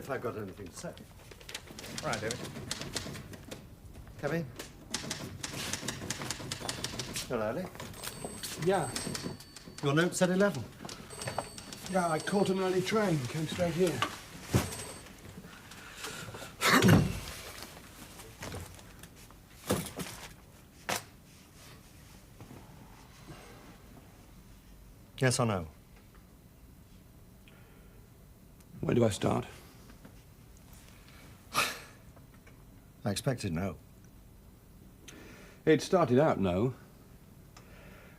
if I've got anything to say. All right, David. Kevin? You're early. Yeah. Your note said 11. Yeah, I caught an early train, came straight here. Yes or no? Where do I start? I expected no. It started out no.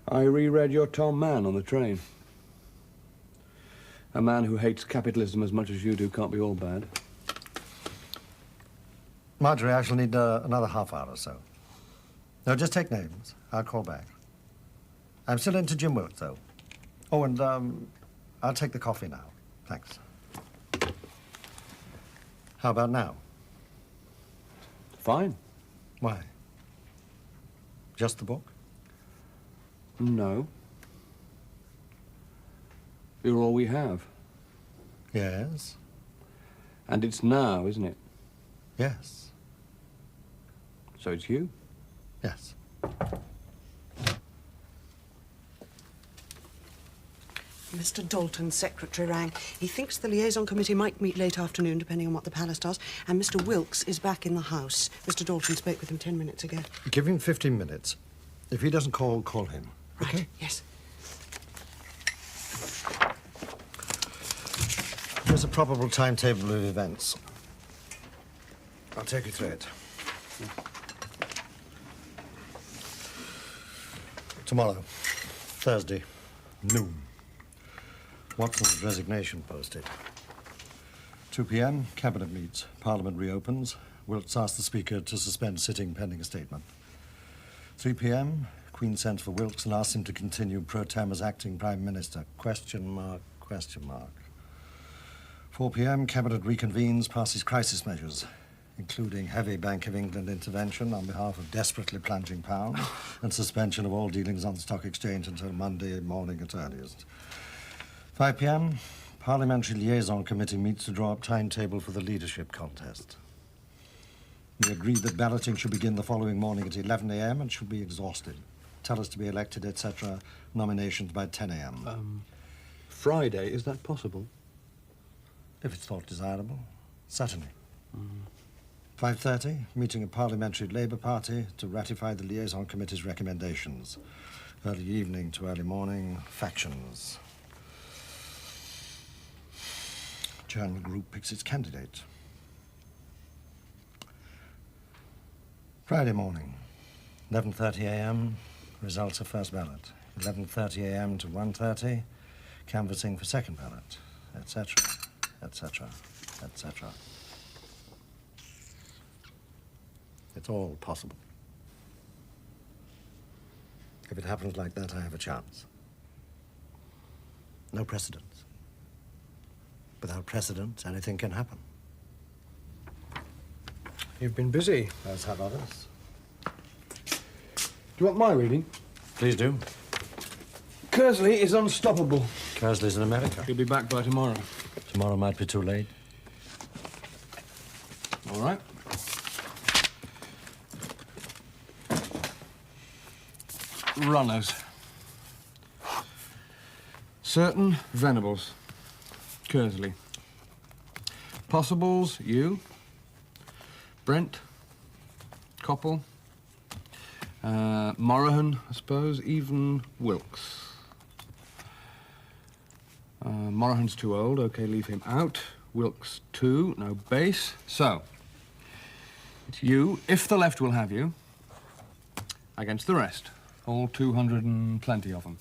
I reread your Tom Mann on the train. A man who hates capitalism as much as you do can't be all bad. Marjorie, I shall need another half hour or so. No, just take names. I'll call back. I'm still into Jim Wilkes, though. Oh, and I'll take the coffee now. Thanks. How about now? Fine. Why? Just the book? No. You're all we have. Yes. And it's now, isn't it? Yes. So it's you? Yes. Mr. Dalton's secretary rang. He thinks the liaison committee might meet late afternoon, depending on what the palace does, and Mr. Wilkes is back in the house. Mr. Dalton spoke with him 10 minutes ago. Give him 15 minutes. If he doesn't call him. Right, okay? Yes. Here's a probable timetable of events. I'll take you through it. Tomorrow, Thursday, noon. Watson's resignation posted. 2 p.m., Cabinet meets. Parliament reopens. Wilkes asks the Speaker to suspend sitting pending a statement. 3 p.m., Queen sends for Wilkes and asks him to continue pro tem as acting Prime Minister. Question mark, question mark. 4 p.m., Cabinet reconvenes, passes crisis measures, including heavy Bank of England intervention on behalf of desperately plunging pound and suspension of all dealings on the stock exchange until Monday morning at earliest. 5 p.m., Parliamentary Liaison Committee meets to draw up timetable for the leadership contest. We agreed that balloting should begin the following morning at 11 a.m. and should be exhausted. Tellers to be elected, etc. Nominations by 10 a.m. Friday, is that possible? If it's thought desirable, certainly. 5:30, meeting of Parliamentary Labour Party to ratify the Liaison Committee's recommendations. Early evening to early morning, factions. Journal group picks its candidate. Friday morning, 11:30 a.m., results of first ballot. 11:30 a.m. to 1:30, canvassing for second ballot, etc., etc., etc. It's all possible. If it happens like that, I have a chance. No precedents. Without precedents, anything can happen. You've been busy. As have others. Do you want my reading? Please do. Kersley is unstoppable. Kersley's in America. He'll be back by tomorrow. Tomorrow might be too late. All right. Runners. Certain Venables. Kersley. Possibles, you. Brent. Coppell. Morahan, I suppose. Even Wilkes. Morahan's too old. Okay, leave him out. Wilkes, too. No base. So, it's you, if the left will have you, against the rest. All 200 and plenty of them.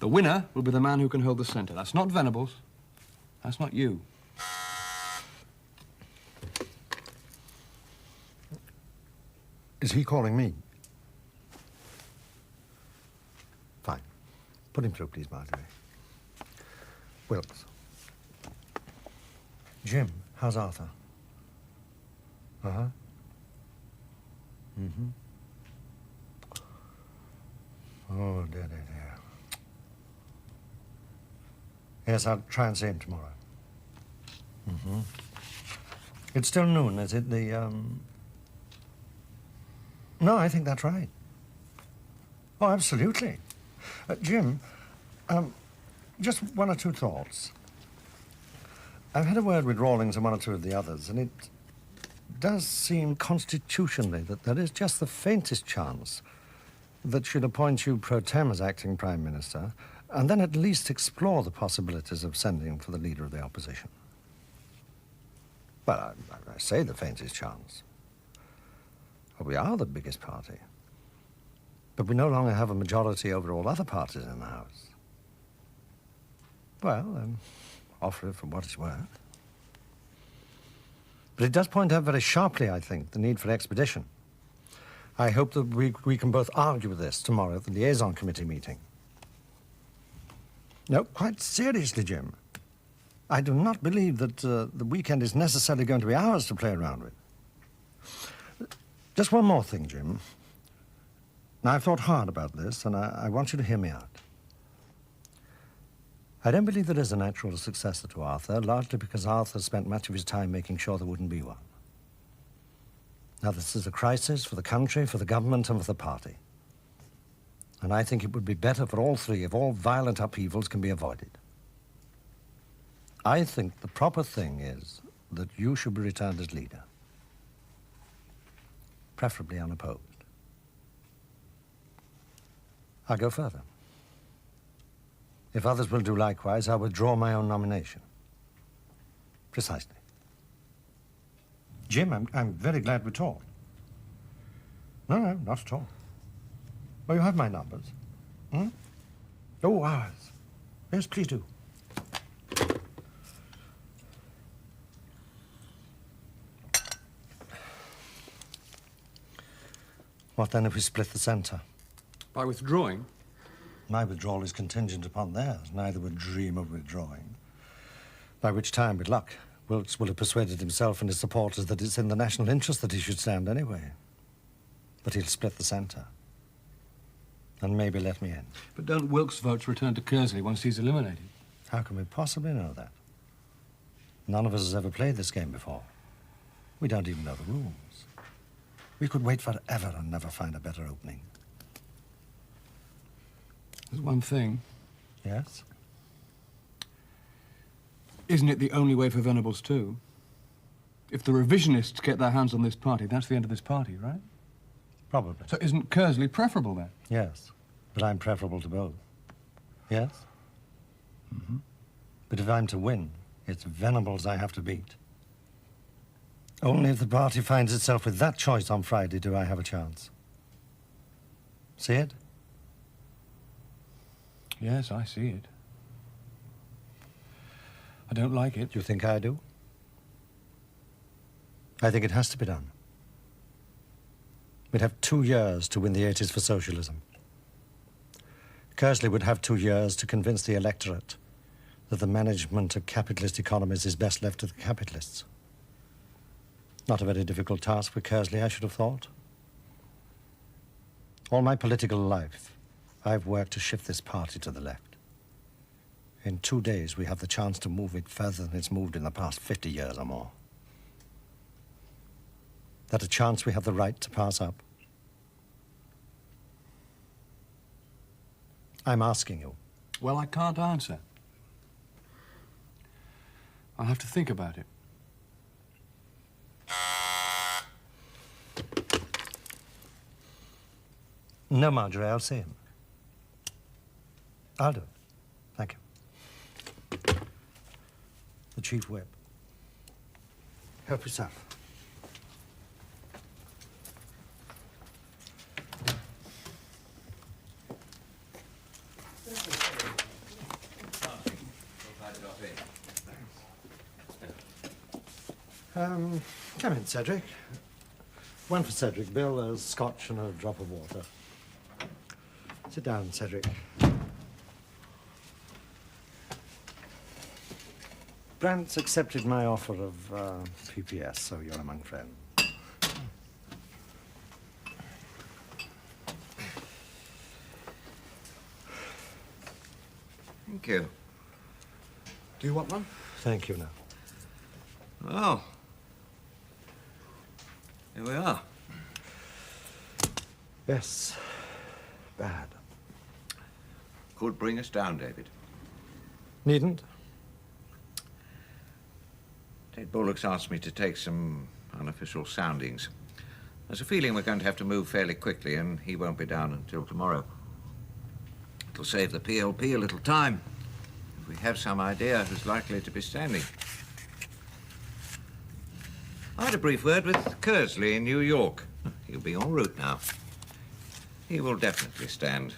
The winner will be the man who can hold the centre. That's not Venables. That's not you. Is he calling me? Fine. Put him through, please, Marjorie. Wilkes. Jim, how's Arthur? Uh-huh. Mm-hmm. Oh, dear, dear, dear. Yes, I'll try and see him tomorrow. Mm-hmm. It's still noon, is it? No, I think that's right. Oh, absolutely. Jim, just one or two thoughts. I've had a word with Rawlings and one or two of the others, and it does seem constitutionally that there is just the faintest chance that she'd appoint you pro tem as acting Prime Minister, and then at least explore the possibilities of sending for the leader of the opposition. Well, I say the faintest chance. Well, we are the biggest party. But we no longer have a majority over all other parties in the House. Well, offer it for what it's worth. But it does point out very sharply, I think, the need for expedition. I hope that we can both argue this tomorrow at the liaison committee meeting. No, quite seriously, Jim. I do not believe that the weekend is necessarily going to be ours to play around with. Just one more thing, Jim. Now, I've thought hard about this, and I want you to hear me out. I don't believe there is a natural successor to Arthur, largely because Arthur spent much of his time making sure there wouldn't be one. Now, this is a crisis for the country, for the government, and for the party. And I think it would be better for all three if all violent upheavals can be avoided. I think the proper thing is that you should be returned as leader, preferably unopposed. I'll go further. If others will do likewise, I'll withdraw my own nomination. Precisely. Jim, I'm very glad we talked. No, not at all. Well, you have my numbers. Hmm? Oh, ours. Yes, please do. What then if we split the centre? By withdrawing? My withdrawal is contingent upon theirs. Neither would dream of withdrawing. By which time, with luck, Wilkes will have persuaded himself and his supporters that it's in the national interest that he should stand anyway. But he'll split the centre. And maybe let me in. But don't Wilkes' votes return to Kersley once he's eliminated? How can we possibly know that? None of us has ever played this game before. We don't even know the rules. We could wait forever and never find a better opening. There's one thing. Yes? Isn't it the only way for Venables too? If the revisionists get their hands on this party, that's the end of this party, right? Probably. So isn't Kersley preferable then? Yes, but I'm preferable to both. Yes? Mm-hmm. But if I'm to win, it's Venables I have to beat. Only if the party finds itself with that choice on Friday do I have a chance. See it? Yes, I see it. I don't like it. Do you think I do? I think it has to be done. We'd have 2 years to win the 80s for socialism. Kersley would have 2 years to convince the electorate that the management of capitalist economies is best left to the capitalists. Not a very difficult task for Kersley, I should have thought. All my political life, I've worked to shift this party to the left. In 2 days, we have the chance to move it further than it's moved in the past 50 years or more. That a chance we have the right to pass up? I'm asking you. Well, I can't answer. I'll have to think about it. No, Marjorie, I'll see him. I'll do it. Thank you. The Chief Whip. Help yourself. Come in, Cedric. One for Cedric, Bill, a scotch and a drop of water. Sit down, Cedric. Brant's accepted my offer of PPS, so you're among friends. Thank you. Do you want one? Thank you now. Oh, Here we are. Yes. Bad. Could bring us down, David. Needn't. Ted Bullock's asked me to take some unofficial soundings. There's a feeling we're going to have to move fairly quickly, and he won't be down until tomorrow. It'll save the PLP a little time if we have some idea who's likely to be standing. I had a brief word with Kersley in New York. He'll be en route now. He will definitely stand.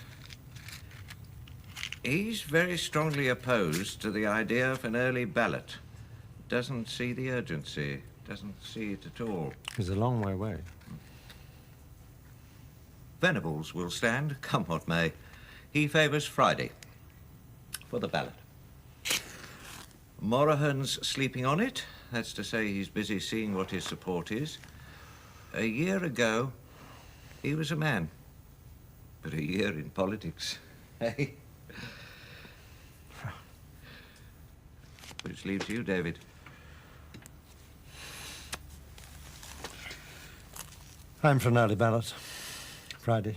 He's very strongly opposed to the idea of an early ballot. Doesn't see the urgency, doesn't see it at all. He's a long way away. Venables will stand, come what may. He favours Friday for the ballot. Morahan's sleeping on it. That's to say he's busy seeing what his support is. A year ago, he was a man. But a year in politics, hey? Which leaves you, David. I'm for an early ballot. Friday.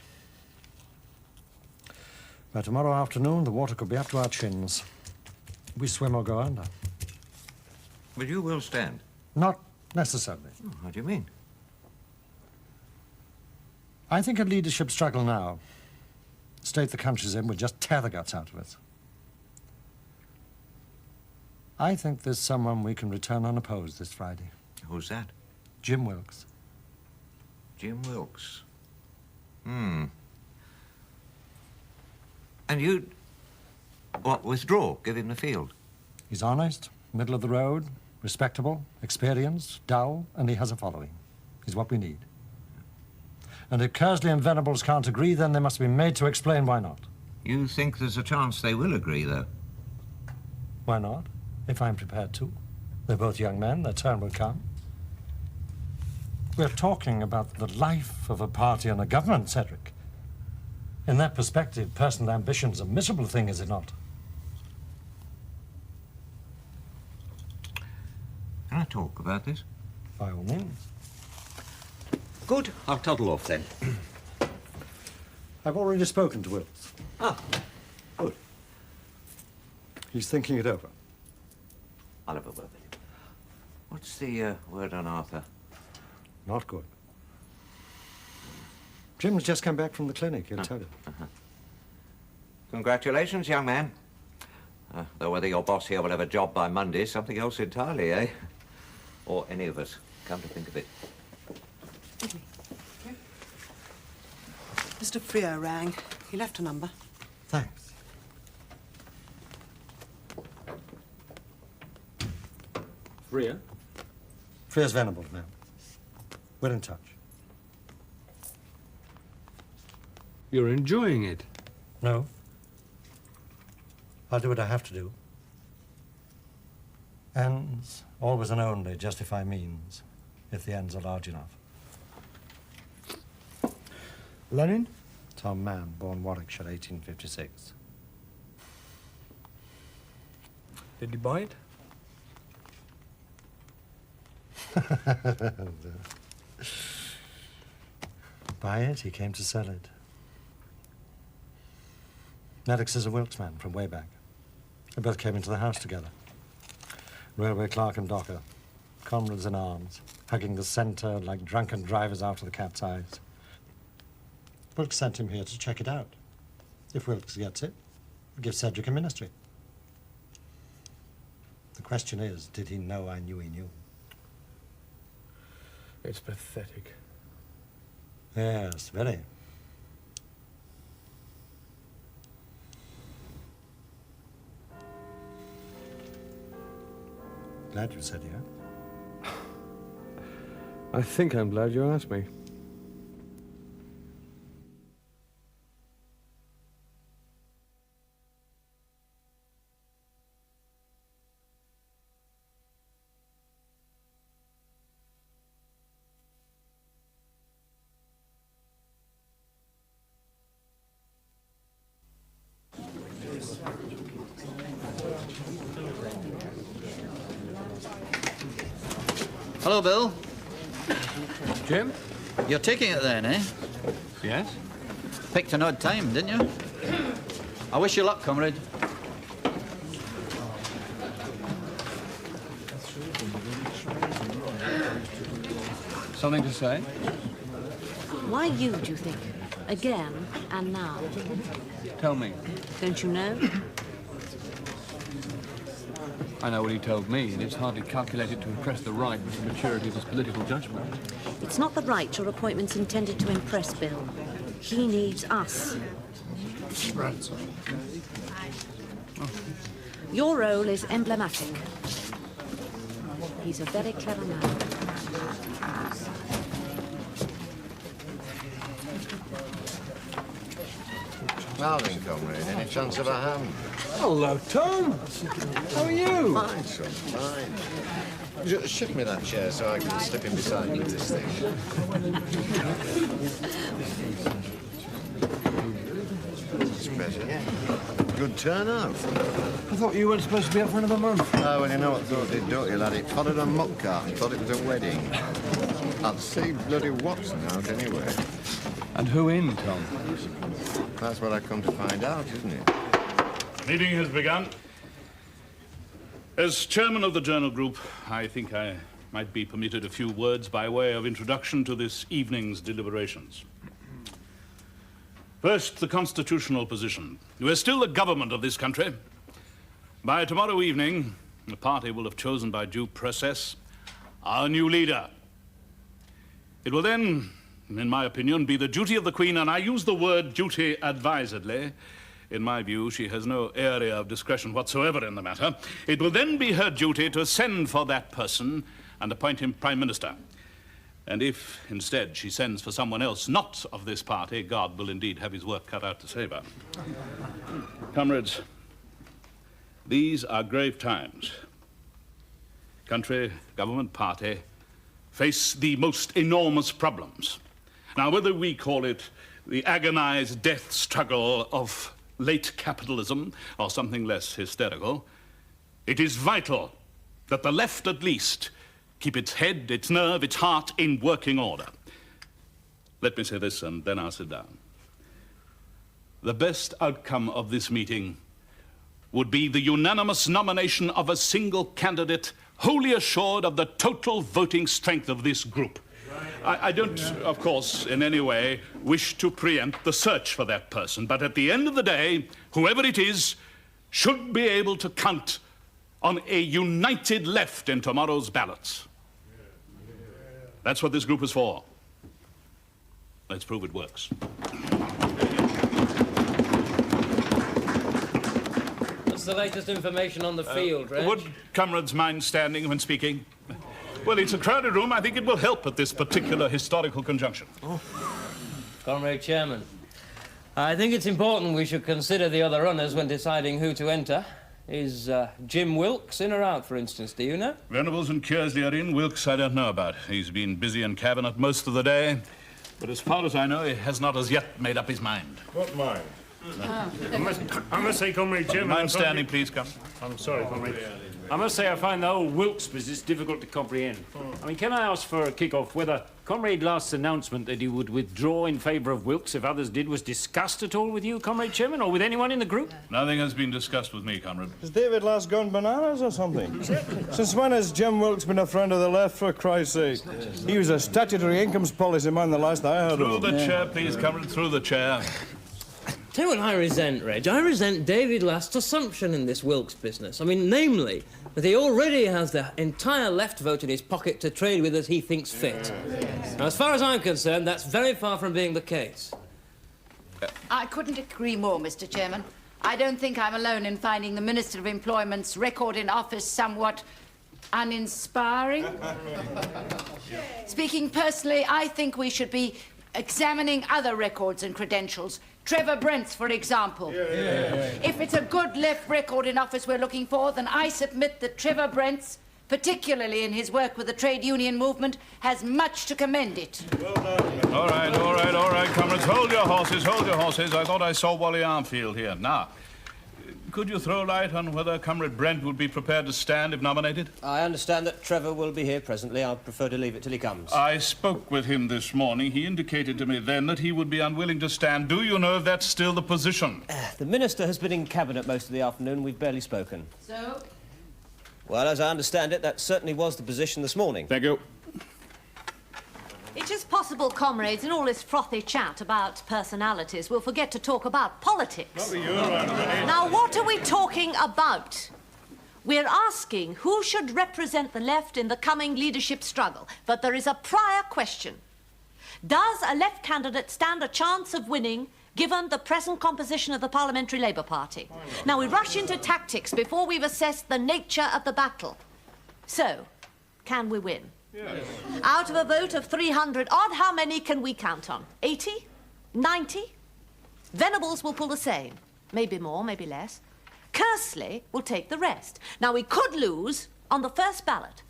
By tomorrow afternoon, the water could be up to our chins. We swim or go under. But you will stand. Not necessarily. Oh, how do you mean? I think a leadership struggle now, state the country's in, would just tear the guts out of it. I think there's someone we can return unopposed this Friday. Who's that? Jim Wilkes. Jim Wilkes. And you'd, what, withdraw, give him the field? He's honest, middle of the road, respectable, experienced, dull, and he has a following. He's what we need. And if Kersley and Venables can't agree, then they must be made to explain why not. You think there's a chance they will agree, though? Why not? If I'm prepared to. They're both young men, their turn will come. We're talking about the life of a party and a government, Cedric. In that perspective, personal ambition's a miserable thing, is it not? Can I talk about this? By all means. Good. I'll toddle off then. I've already spoken to Wilkes. Ah, good. He's thinking it over. I'll have a word with him. What's the word on Arthur? Not good. Jim's just come back from the clinic, he'll tell you. Congratulations, young man. Though whether your boss here will have a job by Monday is something else entirely, eh? Or any of us, come to think of it. Mr. Freer rang. He left a number. Thanks. Freer? Freer's Venables now. We're in touch. You're enjoying it. No. I'll do what I have to do. Ends, always and only, justify means, if the ends are large enough. Lenin? Tom Mann, born Warwickshire, 1856. Did you buy it? Buy it, he came to sell it. Maddox is a Wilkes man from way back. They both came into the house together. Railway clerk and docker, comrades in arms, hugging the centre like drunken drivers after the cat's eyes. Wilkes sent him here to check it out. If Wilkes gets it, give Cedric a ministry. The question is, did he know I knew he knew? It's pathetic. Yes, very. Glad you said yeah. I think I'm glad you asked me. Hello, Bill. Jim? You're taking it then, eh? Yes? Picked an odd time, didn't you? I wish you luck, comrade. Something to say? Why you, do you think? Again and now? Tell me. Don't you know? I know what he told me, and it's hardly calculated to impress the right with the maturity of his political judgment. It's not the right your appointment's intended to impress, Bill. He needs us. Right. Your role is emblematic. He's a very clever man. Well then, comrade, any chance of a hand? Hello, Tom. How are you? Fine, son, fine. Just shift me that chair so I can slip in beside you this thing. It's better. Good turnout. I thought you weren't supposed to be up for another month. Oh, well, you know what thought did, don't you, lad? It followed a muck cart and thought it was a wedding. I'd see bloody Watson out anyway. And who in, Tom? That's what I come to find out, isn't it? Meeting has begun. As chairman of the Journal Group, I think I might be permitted a few words by way of introduction to this evening's deliberations. First, the constitutional position. We're still the government of this country. By tomorrow evening, the party will have chosen by due process our new leader. It will then, in my opinion, be the duty of the Queen, and I use the word duty advisedly. In my view, she has no area of discretion whatsoever in the matter. It will then be her duty to send for that person and appoint him Prime Minister. And if, instead, she sends for someone else not of this party, God will indeed have his work cut out to save her. Comrades, these are grave times. Country, government, party face the most enormous problems. Now, whether we call it the agonized death struggle of late capitalism or something less hysterical, it is vital that the left, at least, keep its head, its nerve, its heart in working order. Let me say this, and then I'll sit down. The best outcome of this meeting would be the unanimous nomination of a single candidate, wholly assured of the total voting strength of this group. I don't, of course, in any way wish to preempt the search for that person, but at the end of the day, whoever it is should be able to count on a united left in tomorrow's ballots. That's what this group is for. Let's prove it works. What's the latest information on the field, Reg? Would comrades mind standing when speaking? Well, it's a crowded room. I think it will help at this particular historical conjunction. Comrade Chairman, I think it's important we should consider the other runners when deciding who to enter. Is Jim Wilkes in or out, for instance, do you know? Venables and Kearsley are in. Wilkes I don't know about. He's been busy in Cabinet most of the day. But as far as I know, he has not as yet made up his mind. What mind? I must say, Comrade Chairman... Mind standing, please, come. I'm sorry, Comrade. I must say I find the whole Wilkes business difficult to comprehend. I mean, can I ask for a kick-off whether Comrade Last's announcement that he would withdraw in favour of Wilkes if others did was discussed at all with you, Comrade Chairman, or with anyone in the group? Nothing has been discussed with me, comrade. Has David Last gone bananas or something? Since when has Jim Wilkes been a friend of the left, for Christ's sake? He was a statutory incomes policy man the last I heard Through of. the chair, please, comrade, through the chair. Tell you what I resent, Reg. I resent David Last's assumption in this Wilkes business. I mean, namely, that he already has the entire left vote in his pocket to trade with as he thinks fit. Now, as far as I'm concerned, that's very far from being the case. I couldn't agree more, Mr. Chairman. I don't think I'm alone in finding the Minister of Employment's record in office somewhat uninspiring. Speaking personally, I think we should be examining other records and credentials. Trevor Brent's, for example. If it's a good left record in office we're looking for, then I submit that Trevor Brent's, particularly in his work with the trade union movement, has much to commend it. All right, comrades. Hold your horses, hold your horses. I thought I saw Wally Armfield here. Now, Could you throw light on whether Comrade Brent would be prepared to stand if nominated? I understand that Trevor will be here presently. I'd prefer to leave it till he comes. I spoke with him this morning. He indicated to me then that he would be unwilling to stand. Do you know if that's still the position? The Minister has been in Cabinet most of the afternoon. We've barely spoken. So? Well, as I understand it, that certainly was the position this morning. Thank you. It is possible, comrades, in all this frothy chat about personalities, we'll forget to talk about politics. Now, what are we talking about? We're asking who should represent the left in the coming leadership struggle. But there is a prior question. Does a left candidate stand a chance of winning given the present composition of the Parliamentary Labour Party? Now, we rush into tactics before we've assessed the nature of the battle. So, can we win? Yes. Out of a vote of 300 odd, how many can we count on? 80? 90? Venables will pull the same. Maybe more, maybe less. Kersley will take the rest. Now, we could lose on the first ballot.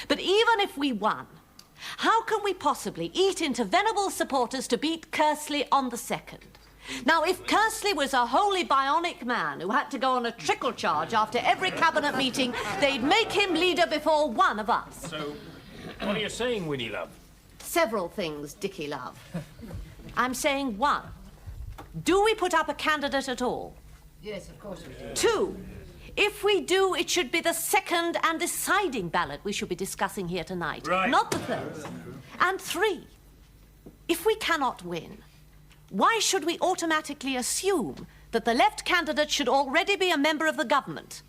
But even if we won, how can we possibly eat into Venables' supporters to beat Kersley on the second? Now, if Kersley was a wholly bionic man who had to go on a trickle charge after every cabinet meeting, they'd make him leader before one of us. So, what are you saying, Winnie love? Several things, Dickie love. I'm saying one, do we put up a candidate at all? Yes, of course we do. Two, if we do, it should be the second and deciding ballot we should be discussing here tonight, right. Not the third. And three, if we cannot win, why should we automatically assume that the left candidate should already be a member of the government?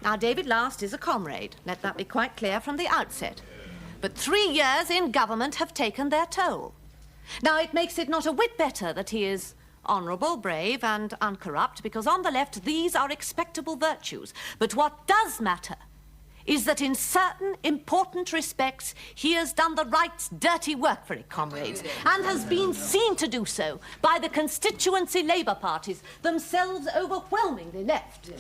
Now, David Last is a comrade. Let that be quite clear from the outset. But 3 years in government have taken their toll. Now, it makes it not a whit better that he is honourable, brave and uncorrupt, because on the left these are expectable virtues. But what does matter is that in certain important respects he has done the right dirty work for it, comrades, and has been seen to do so by the constituency Labour parties, themselves overwhelmingly left.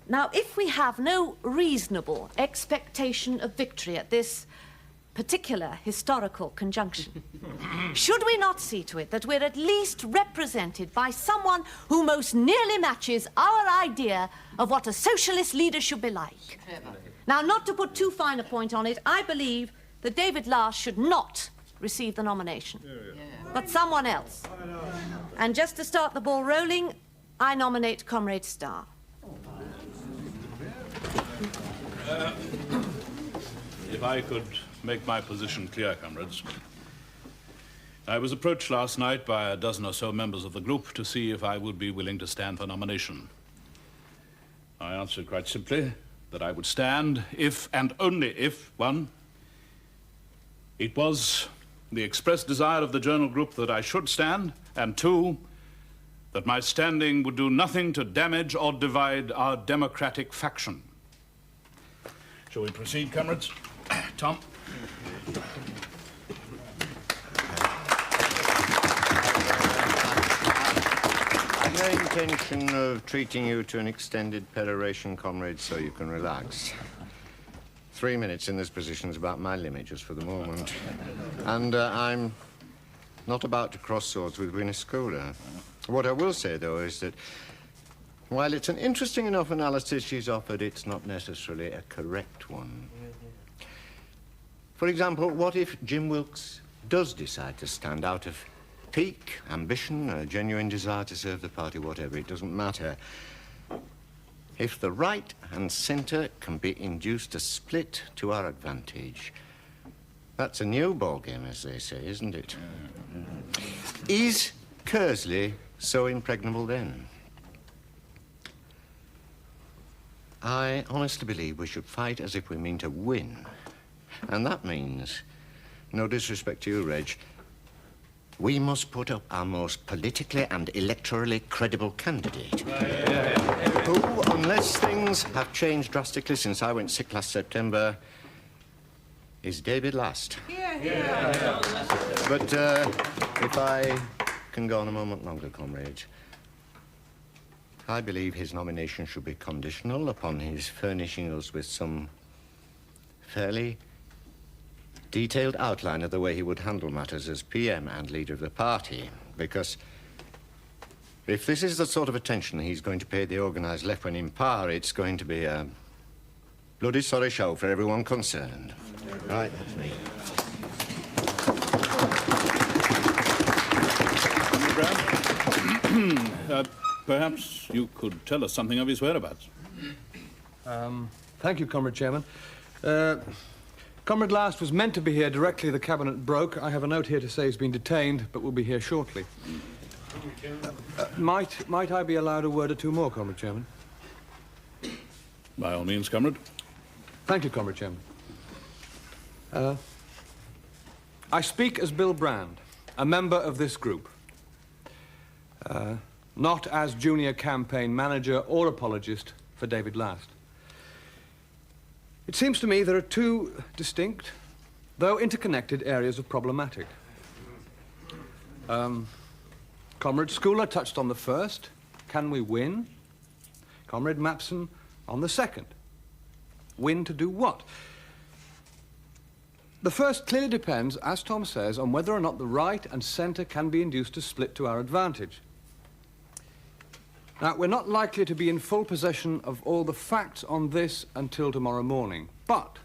Now, if we have no reasonable expectation of victory at this particular historical conjunction, should we not see to it that we're at least represented by someone who most nearly matches our idea of what a socialist leader should be like? Now, not to put too fine a point on it, I believe that David Last should not receive the nomination, but someone else. And just to start the ball rolling, I nominate Comrade Starr. If I could make my position clear, comrades. I was approached last night by a dozen or so members of the group to see if I would be willing to stand for nomination. I answered quite simply that I would stand if and only if, one, it was the express desire of the journal group that I should stand, and two, that my standing would do nothing to damage or divide our democratic faction. Shall we proceed, comrades? Tom? I've no intention of treating you to an extended peroration, comrades, so you can relax. 3 minutes in this position is about my limit just for the moment. And I'm not about to cross swords with Winnie Scooter. What I will say, though, is that while it's an interesting enough analysis she's offered, it's not necessarily a correct one. For example, what if Jim Wilkes does decide to stand out of pique, ambition, a genuine desire to serve the party, whatever, it doesn't matter. If the right and centre can be induced to split to our advantage, that's a new ballgame, as they say, isn't it? Is Kersley so impregnable then? I honestly believe we should fight as if we mean to win. And that means, no disrespect to you, Reg, we must put up our most politically and electorally credible candidate. Who, unless things have changed drastically since I went sick last September, is David Last. But if I can go on a moment longer, comrades, I believe his nomination should be conditional upon his furnishing us with some fairly detailed outline of the way he would handle matters as PM and leader of the party. Because If this is the sort of attention he's going to pay the organised left when in power, it's going to be a bloody sorry show for everyone concerned. Right, that's me. Perhaps you could tell us something of his whereabouts. Thank you, Comrade Chairman. Comrade Last was meant to be here directly the Cabinet broke. I have a note here to say he's been detained, but will be here shortly. Might I be allowed a word or two more, Comrade Chairman? By all means, Comrade. Thank you, Comrade Chairman. I speak as Bill Brand, a member of this group. Not as junior campaign manager or apologist for David Last. It seems to me there are two distinct, though interconnected, areas of problematic. Comrade Schooler touched on the first. Can we win? Comrade Mapson on the second. Win to do what? The first clearly depends, as Tom says, on whether or not the right and centre can be induced to split to our advantage. Now, we're not likely to be in full possession of all the facts on this until tomorrow morning, but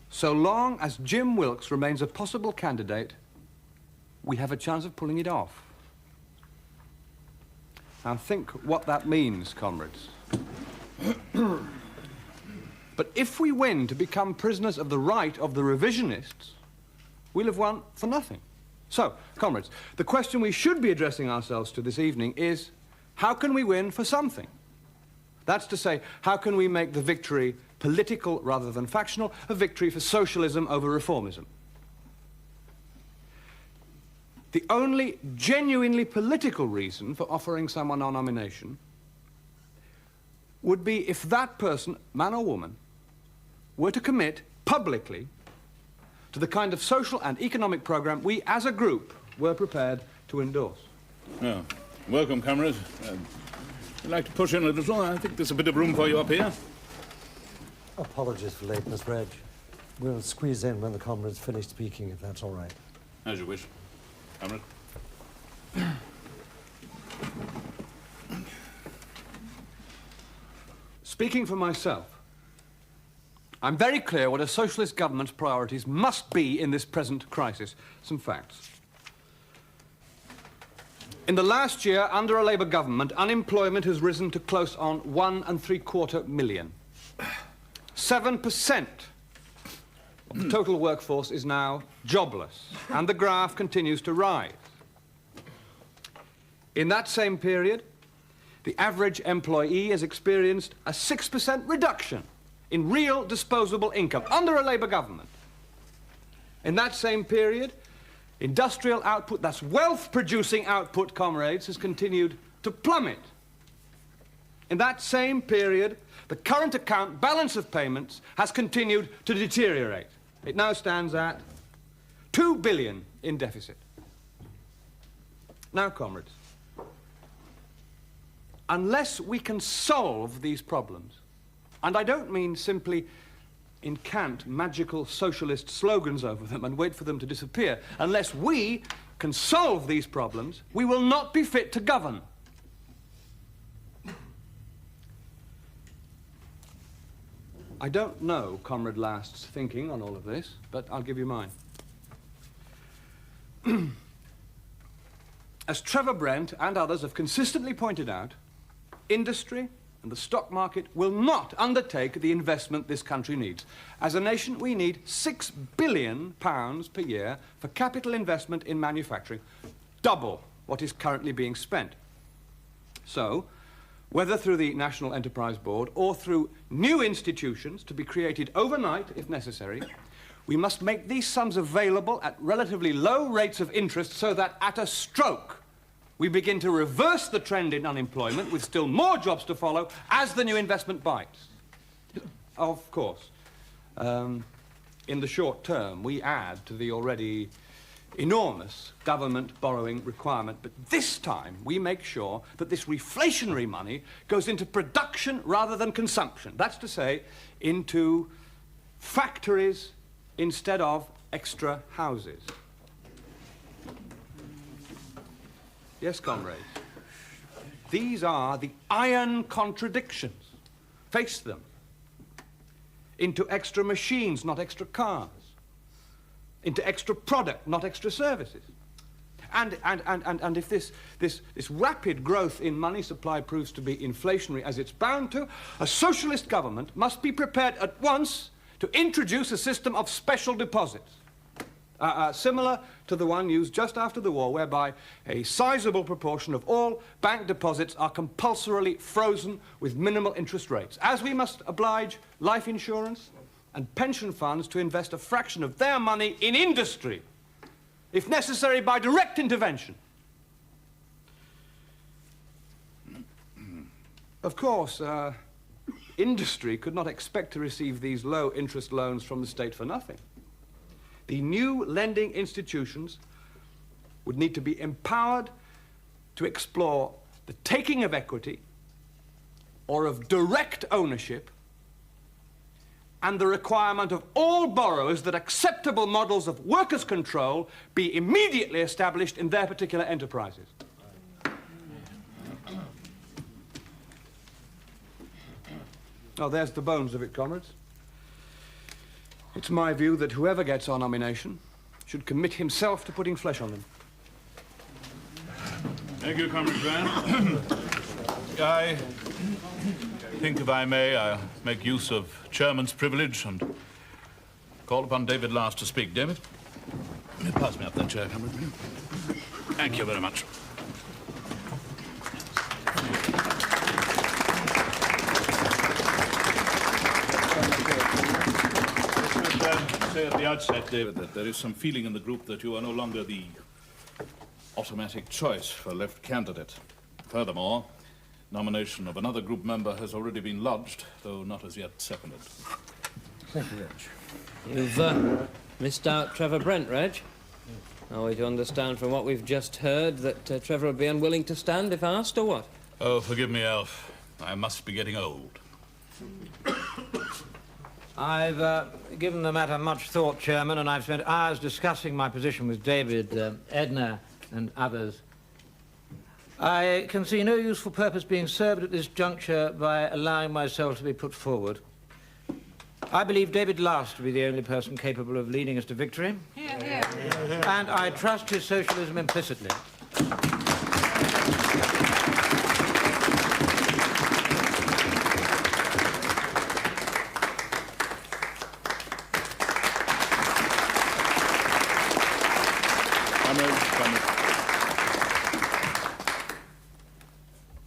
so long as Jim Wilkes remains a possible candidate, we have a chance of pulling it off. Now, think what that means, comrades. But if we win to become prisoners of the right of the revisionists, we'll have won for nothing. So, comrades, the question we should be addressing ourselves to this evening is, how can we win for something? That's to say, how can we make the victory political rather than factional, a victory for socialism over reformism? The only genuinely political reason for offering someone our nomination would be if that person, man or woman, were to commit publicly to the kind of social and economic program we as a group were prepared to endorse. Yeah. Welcome, comrades. I'd like to push in a little. I think there's a bit of room for you up here. Apologies for lateness, Reg. We'll squeeze in when the comrades finish speaking, if that's all right. As you wish, comrade. Speaking for myself, I'm very clear what a socialist government's priorities must be in this present crisis. Some facts. In the last year, under a Labour government, unemployment has risen to close on 1.75 million. 7% of the total workforce is now jobless, and the graph continues to rise. In that same period, the average employee has experienced a 6% reduction in real disposable income under a Labour government. In that same period, industrial output, that's wealth-producing output, comrades, has continued to plummet. In that same period, the current account balance of payments has continued to deteriorate. It now stands at 2 billion in deficit. Now, comrades, unless we can solve these problems, and I don't mean simply incant magical socialist slogans over them and wait for them to disappear. Unless we can solve these problems, we will not be fit to govern. I don't know Comrade Last's thinking on all of this, but I'll give you mine. As Trevor Brent and others have consistently pointed out, industry and the stock market will not undertake the investment this country needs. As a nation, we need £6 billion per year for capital investment in manufacturing, double what is currently being spent. So, whether through the National Enterprise Board or through new institutions to be created overnight, if necessary, we must make these sums available at relatively low rates of interest so that at a stroke, we begin to reverse the trend in unemployment with still more jobs to follow as the new investment bites. Of course, in the short term, we add to the already enormous government borrowing requirement, but this time we make sure that this reflationary money goes into production rather than consumption. That's to say, into factories instead of extra houses. Yes, comrades. These are the iron contradictions. Face them. Into extra machines, not extra cars. Into extra product, not extra services. And if this rapid growth in money supply proves to be inflationary, as it's bound to, a socialist government must be prepared at once to introduce a system of special deposits, similar to the one used just after the war, whereby a sizable proportion of all bank deposits are compulsorily frozen with minimal interest rates, as we must oblige life insurance and pension funds to invest a fraction of their money in industry, if necessary by direct intervention. Of course, industry could not expect to receive these low-interest loans from the state for nothing. The new lending institutions would need to be empowered to explore the taking of equity or of direct ownership and the requirement of all borrowers that acceptable models of workers' control be immediately established in their particular enterprises. Oh, there's the bones of it, comrades. It's my view that whoever gets our nomination should commit himself to putting flesh on them. Thank you, Comrade Grant. I think, if I may, I'll make use of Chairman's privilege and call upon David Last to speak. David, pass me up that chair, Comrade Grant. Thank you very much. Say at the outset, David, that there is some feeling in the group that you are no longer the automatic choice for left candidate. Furthermore, nomination of another group member has already been lodged, though not as yet seconded. Thank you, Reg. You've missed out Trevor Brent, Reg. Are we to understand from what we've just heard that Trevor will be unwilling to stand if asked, or what? Oh, forgive me, Alf. I must be getting old. I've given the matter much thought, Chairman, and I've spent hours discussing my position with David, Edna, and others. I can see no useful purpose being served at this juncture by allowing myself to be put forward. I believe David Last to be the only person capable of leading us to victory. Hear, hear. And I trust his socialism implicitly.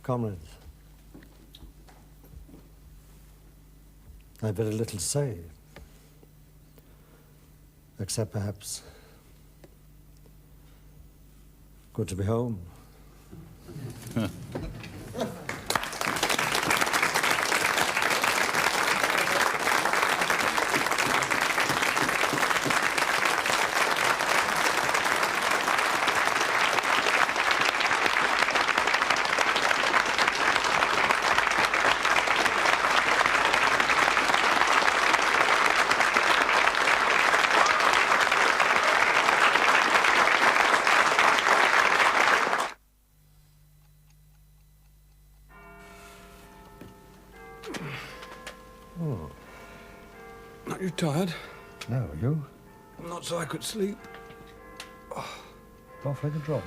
Comrades, I have very little to say, except perhaps good to be home. Are you tired? No, are you? Not so I could sleep. Go for the drawer.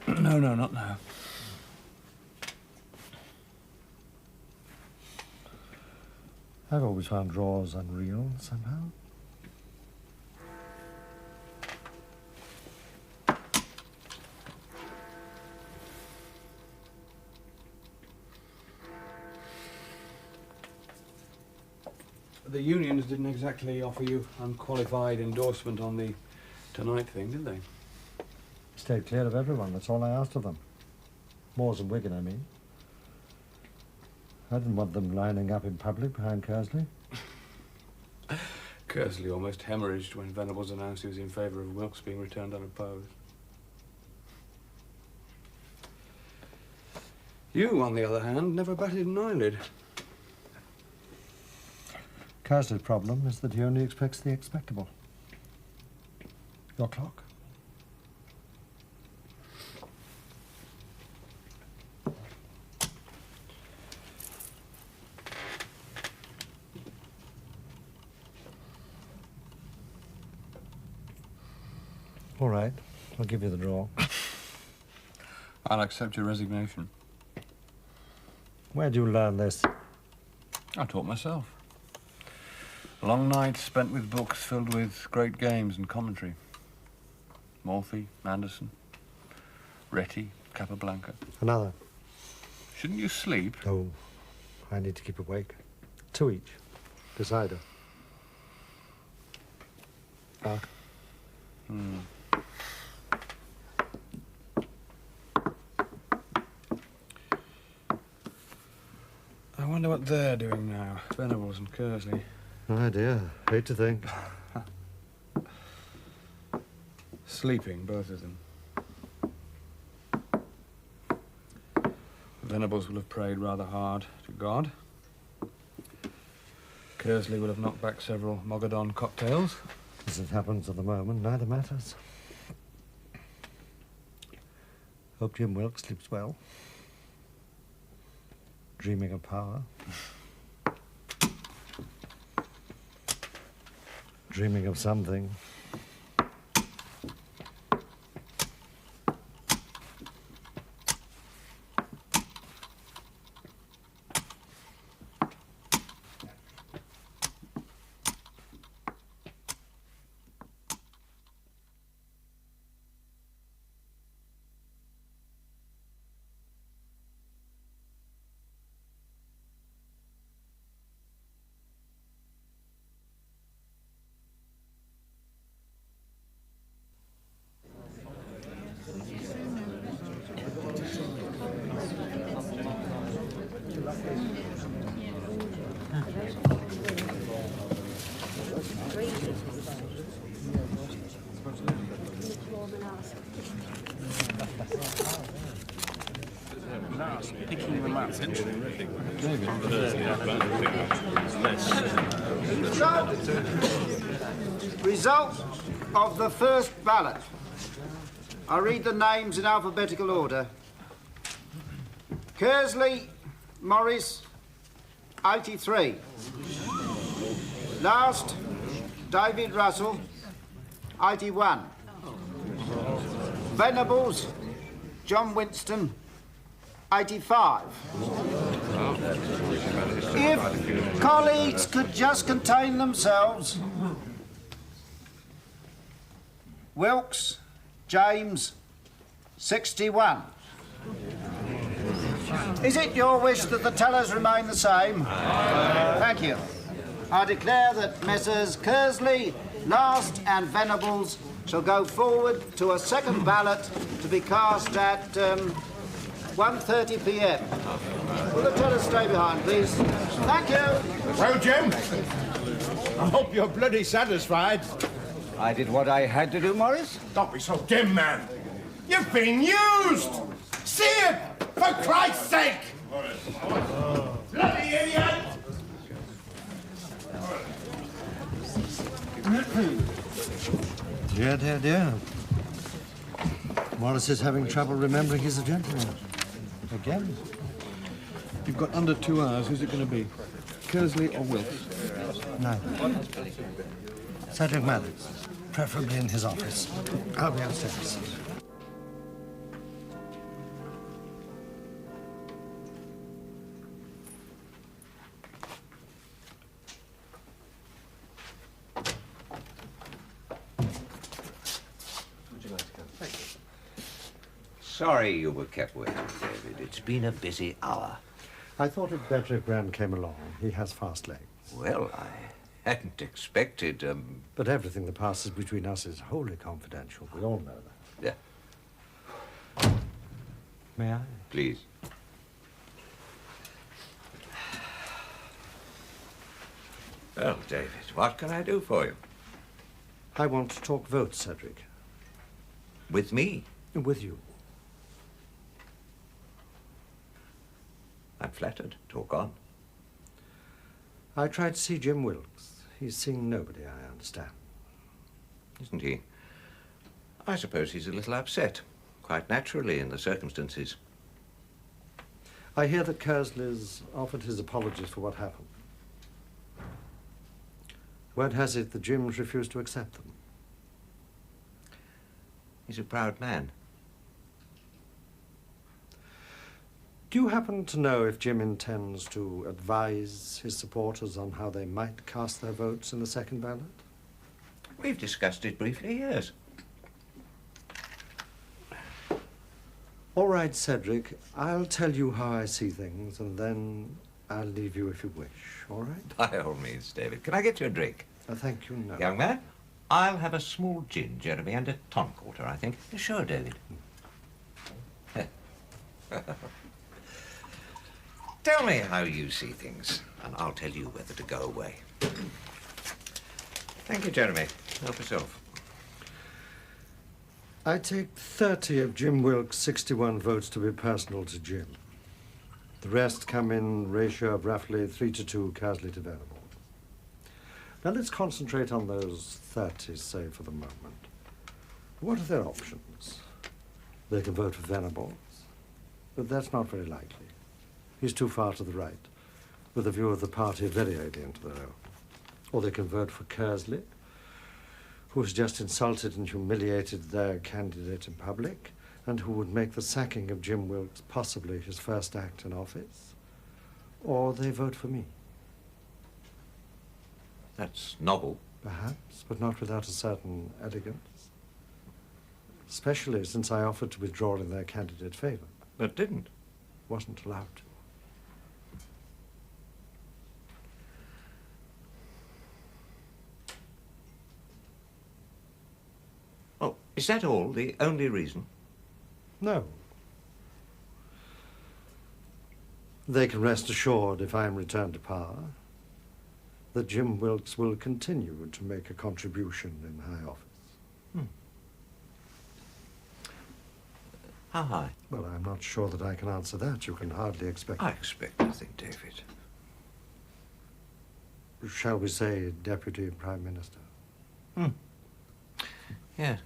No, not now. I've always found drawers unreal somehow. The unions didn't exactly offer you unqualified endorsement on the tonight thing, did they? Stayed clear of everyone, that's all I asked of them. Moores and Wigan, I mean. I didn't want them lining up in public behind Kersley. Kersley almost hemorrhaged when Venables announced he was in favour of Wilkes being returned unopposed. You, on the other hand, never batted an eyelid. Kersley's problem is that he only expects the expectable. Your clock. All right, I'll give you the draw. I'll accept your resignation. Where'd you learn this? I taught myself. A long night spent with books filled with great games and commentary. Morphy, Anderson, Retty, Capablanca. Another. Shouldn't you sleep? No, I need to keep awake. 2 each. Decider. Dark. I wonder what they're doing now, Venables and Kersley. No idea. Hate to think. Sleeping, both of them. Venables will have prayed rather hard to God. Kersley will have knocked back several Mogadon cocktails. As it happens at the moment, neither matters. Hope Jim Wilkes sleeps well. Dreaming of power. Dreaming of something. Result of the first ballot. I'll read the names in alphabetical order. Kersley, Morris, 83. Last, David Russell, 81. Venables, John Winston, 85. If colleagues could just contain themselves. Wilkes, James, 61. Is it your wish that the tellers remain the same? Thank you. I declare that Messrs. Kersley, Last and Venables shall go forward to a second ballot to be cast at 1:30 p.m. Will the tellers stay behind, please? Thank you. Well, Jim, I hope you're bloody satisfied. I did what I had to do, Morris. Don't be so dim, man. You've been used. See it, for Christ's sake. Bloody idiot. Dear, dear, dear. Morris is having trouble remembering he's a gentleman. Again. You've got under 2 hours. Who's it going to be? Kersley or Wilkes? Neither. Cedric Mathers, preferably in his office. I'll be upstairs. Sorry you were kept waiting, David. It's been a busy hour. I thought it better if Graham came along. He has fast legs. Well, I hadn't expected, But everything that passes between us is wholly confidential. We all know that. Yeah. May I? Please. Well, David, what can I do for you? I want to talk votes, Cedric. With me? With you. I'm flattered. Talk on. I tried to see Jim Wilkes. He's seeing nobody, I understand. Isn't he? I suppose he's a little upset. Quite naturally in the circumstances. I hear that Kersley's offered his apologies for what happened. Word has it that Jim's refused to accept them. He's a proud man. Do you happen to know if Jim intends to advise his supporters on how they might cast their votes in the second ballot? We've discussed it briefly, yes. All right, Cedric, I'll tell you how I see things, and then I'll leave you if you wish, all right? By all means, David. Can I get you a drink? Thank you, no. Young man, I'll have a small gin, Jeremy, and a tonic water, I think. Sure, David. Tell me how you see things, and I'll tell you whether to go away. Thank you, Jeremy. Help yourself. I take 30 of Jim Wilkes' 61 votes to be personal to Jim. The rest come in ratio of roughly 3-2 Carsley to Venable. Now let's concentrate on those 30, say, for the moment. What are their options? They can vote for Venables, but that's not very likely. He's too far to the right, with a view of the party very alien to their own. Or they can vote for Kersley, who's just insulted and humiliated their candidate in public, and who would make the sacking of Jim Wilkes possibly his first act in office. Or they vote for me. That's novel. Perhaps, but not without a certain elegance. Especially since I offered to withdraw in their candidate favor. But didn't. Wasn't allowed to. Oh, is that all? The only reason? No. They can rest assured, if I am returned to power, that Jim Wilkes will continue to make a contribution in high office. How high? Well, I'm not sure that I can answer that. You can hardly expect... I expect nothing, David. Shall we say Deputy Prime Minister? Yes.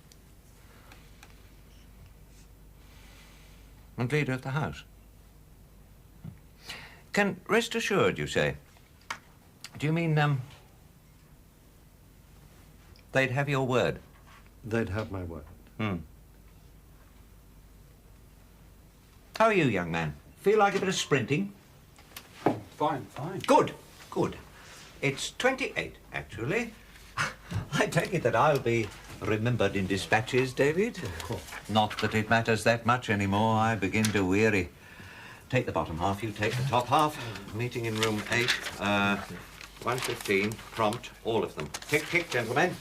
And Leader of the House. Can rest assured, you say? Do you mean, they'd have your word? They'd have my word. How are you, young man? Feel like a bit of sprinting? Fine, fine. Good, good. It's 28, actually. I take it that I'll be remembered in dispatches, David? Of course. Not that it matters that much anymore. I begin to weary. Take the bottom half, you take the top half. Meeting in room 8, 1:15, prompt, all of them. Tick, tick, gentlemen.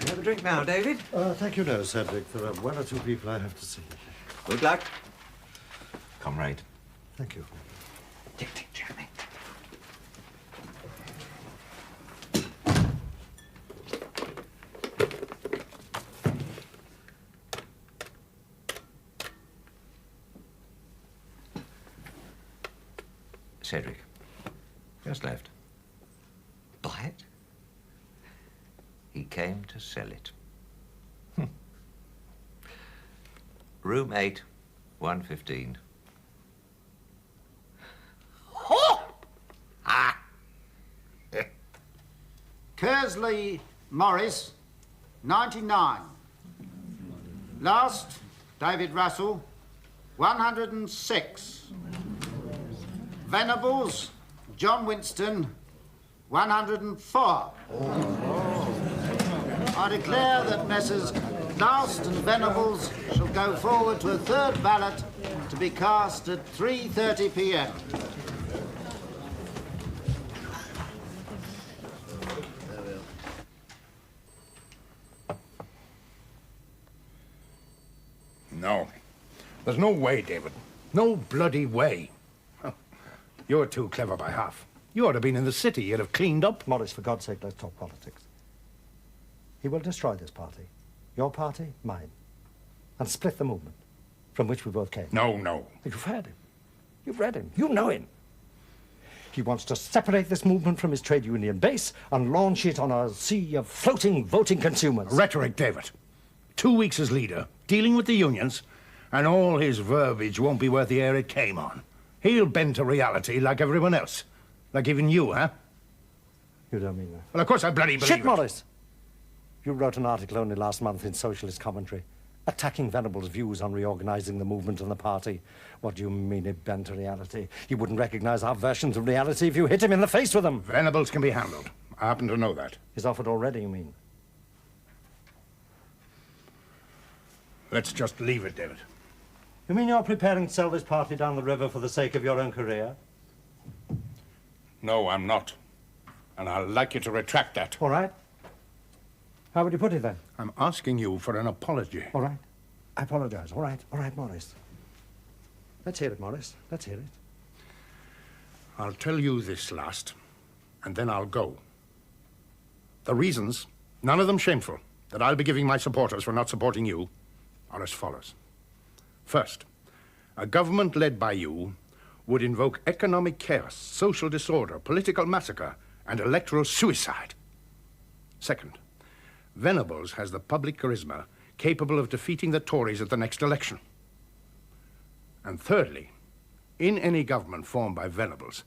You have a drink now, David? Thank you, no, Cedric. There are 1 or 2 people I have to see. Good luck. Comrade. Thank you. Tick, tick, Jeremy. Cedric. Just left. Buy it? He came to sell it. Room 8, 1:15. Kersley Morris, 99. Last, David Russell, 106. Venables, John Winston, 104. I declare that Messrs. Last and Venables shall go forward to a third ballot to be cast at 3:30 p.m. No. There's no way, David. No bloody way. You're too clever by half. You ought to have been in the city. You'd have cleaned up. Morris, for God's sake, let's talk politics. He will destroy this party. Your party, mine. And split the movement, from which we both came. No, no. You've heard him. You've read him. You know him. He wants to separate this movement from his trade union base and launch it on a sea of floating voting consumers. Rhetoric, David. 2 weeks as leader, dealing with the unions, and all his verbiage won't be worth the air it came on. He'll bend to reality like everyone else. Like even you, huh? You don't mean that. Well, of course I bloody believe Shit, it. Morris! You wrote an article only last month in Socialist Commentary, Attacking Venables' views on reorganizing the movement and the party. What do you mean he'd bend to reality? He wouldn't recognize our versions of reality if you hit him in the face with them. Venables can be handled. I happen to know that. He's offered already, you mean? Let's just leave it, David. You mean you're preparing to sell this party down the river for the sake of your own career? No, I'm not. And I'd like you to retract that. All right. How would you put it, then? I'm asking you for an apology. All right. I apologize. All right, Morris. Let's hear it, Morris. Let's hear it. I'll tell you this last, and then I'll go. The reasons, none of them shameful, that I'll be giving my supporters for not supporting you are as follows. First, a government led by you would invoke economic chaos, social disorder, political massacre, and electoral suicide. Second, Venables has the public charisma capable of defeating the Tories at the next election. And thirdly, in any government formed by Venables,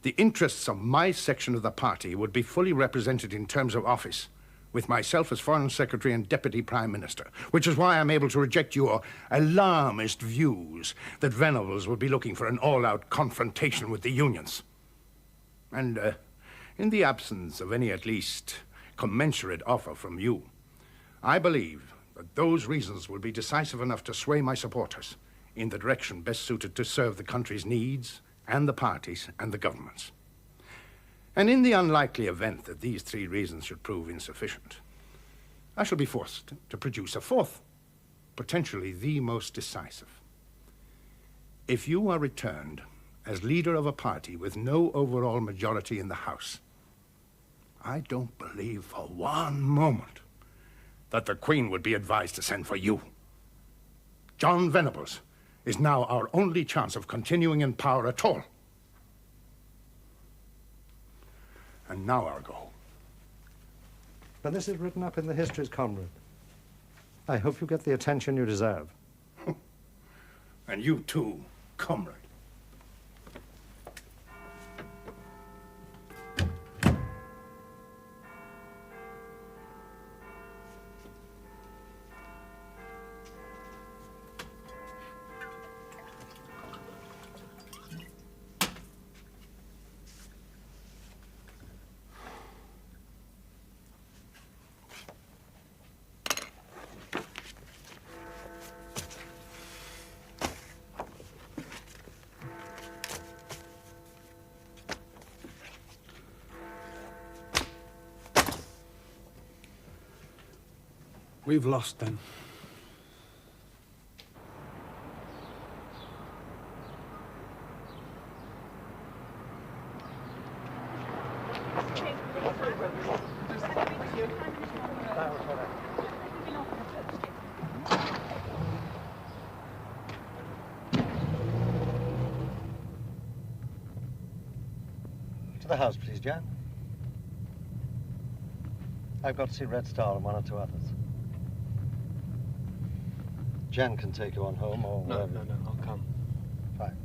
the interests of my section of the party would be fully represented in terms of office, with myself as Foreign Secretary and Deputy Prime Minister, which is why I'm able to reject your alarmist views that Venables would be looking for an all-out confrontation with the unions. And in the absence of any at least commensurate offer from you, I believe that those reasons will be decisive enough to sway my supporters in the direction best suited to serve the country's needs and the parties and the governments. And in the unlikely event that these three reasons should prove insufficient, I shall be forced to produce a fourth, potentially the most decisive. If you are returned as leader of a party with no overall majority in the House, I don't believe for one moment that the Queen would be advised to send for you. John Venables is now our only chance of continuing in power at all. And now I'll go. But this is written up in the histories, comrade. I hope you get the attention you deserve. And you too, comrade. We've lost then. To the house, please, Jan. I've got to see Red Star and one or two others. Jen can take you on home or No, wherever. no, I'll come. Fine.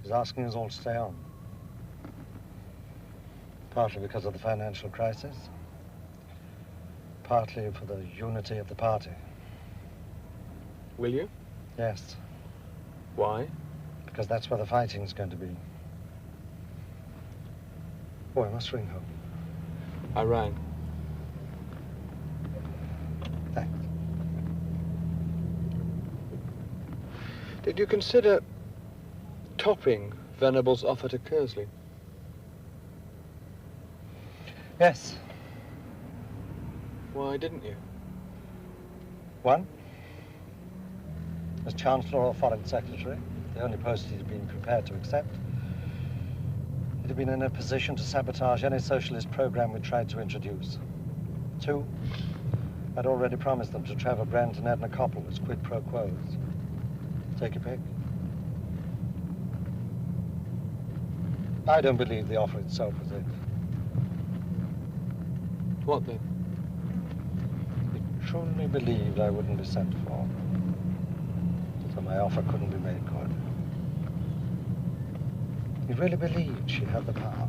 He's asking us all to stay on. Partly because of the financial crisis. Partly for the unity of the party. Will you? Yes, Why? because that's where the fighting's going to be. Oh, I must ring home. I rang. Thanks. Did you consider topping Venable's offer to Kersley? Yes. Why didn't you? One, as Chancellor or Foreign Secretary, the only post he'd been prepared to accept, he'd have been in a position to sabotage any socialist program we tried to introduce. Two, I'd already promised them to Trevor Brent and Edna Coppell as quid pro quos. Take your pick. I don't believe the offer itself was it. What then? He truly believed I wouldn't be sent for. So my offer couldn't be made good. He really believed she had the power.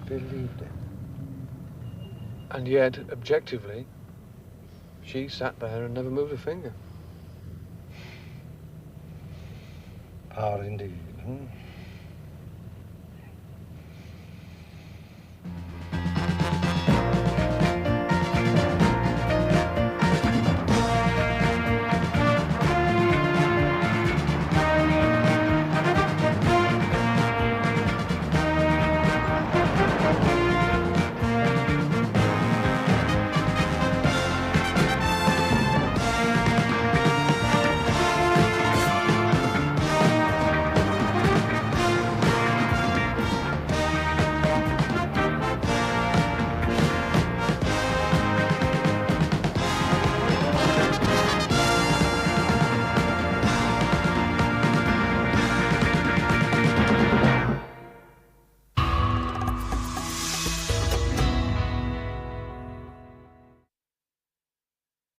Believed it. And yet, objectively, she sat there and never moved a finger. Power indeed. Hmm?